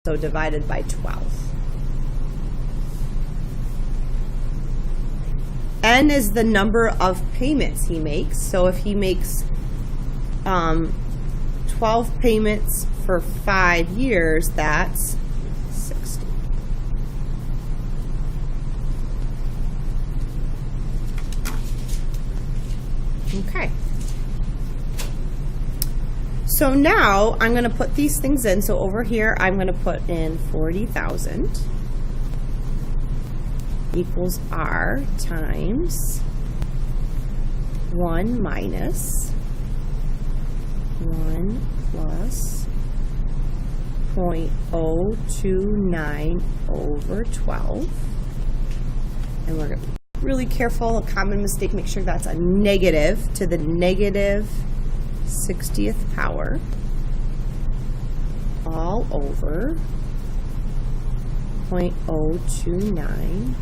so divided by 12. N is the number of payments he makes. So if he makes 12 payments for 5 years, that's 60. Okay. So now I'm going to put these things in. So over here, I'm going to put in 40,000 equals R times 1 minus 1 plus 0.029 over 12. And we're going to be really careful, a common mistake, make sure that's a negative to the negative 60th power all over 0.029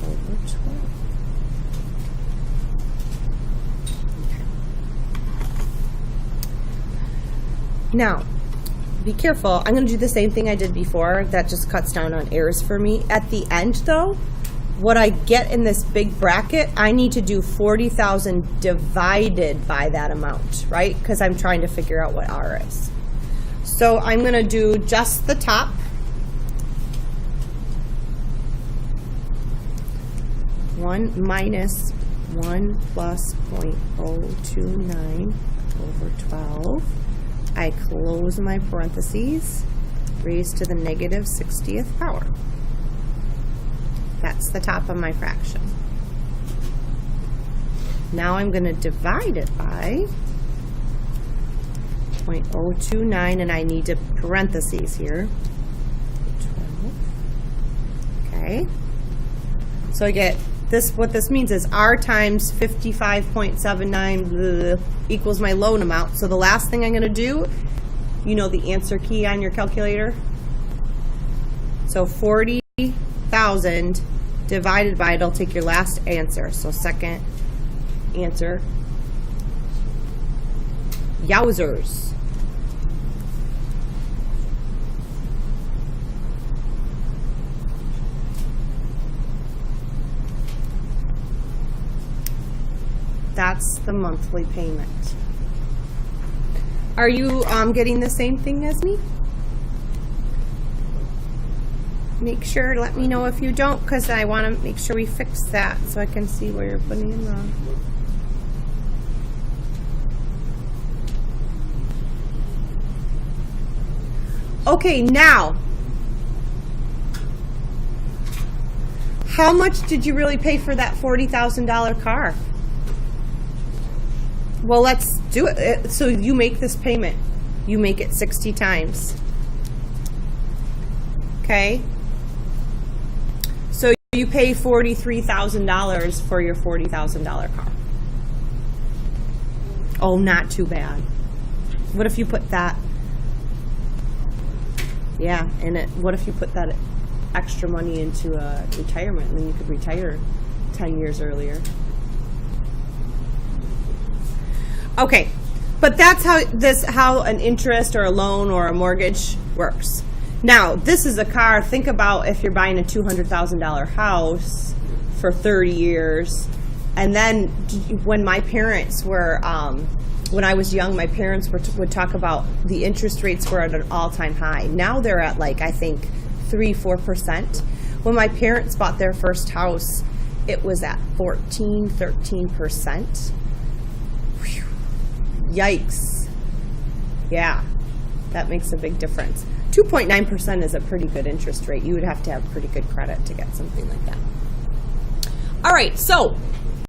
over 12. Okay. Now, be careful. I'm going to do the same thing I did before. That just cuts down on errors for me. At the end, though, what I get in this big bracket, I need to do 40,000 divided by that amount, right? Because I'm trying to figure out what R is. So I'm going to do just the top. One minus 1 plus 0.029 over 12. I close my parentheses, raised to the negative 60th power. That's the top of my fraction. Now I'm going to divide it by 0.029, and I need to parentheses here. 12. Okay. So I get this. What this means is R times 55.79 equals my loan amount. So the last thing I'm going to do, you know the answer key on your calculator? So 40,000 divided by, it'll take your last answer. So second answer, yowzers. That's the monthly payment. Are you getting the same thing as me? Make sure, let me know if you don't, because I want to make sure we fix that so I can see where you're putting in wrong. Okay, now, how much did you really pay for that $40,000 car? Well, let's do it. So you make this payment. You make it 60 times. Okay? So you pay $43,000 for your $40,000 car. Oh, not too bad. What if you put that? Yeah, and what if you put that extra money into a retirement, and then you could retire 10 years earlier? Okay, but that's how an interest or a loan or a mortgage works. Now, this is a car. Think about if you're buying a $200,000 house for 30 years. And then when my parents were, when I was young, my parents would talk about the interest rates were at an all-time high. Now they're at, like, I think 3-4%. When my parents bought their first house, it was at 13%. Yikes. Yeah, that makes a big difference. 2.9% is a pretty good interest rate. You would have to have pretty good credit to get something like that. All right, so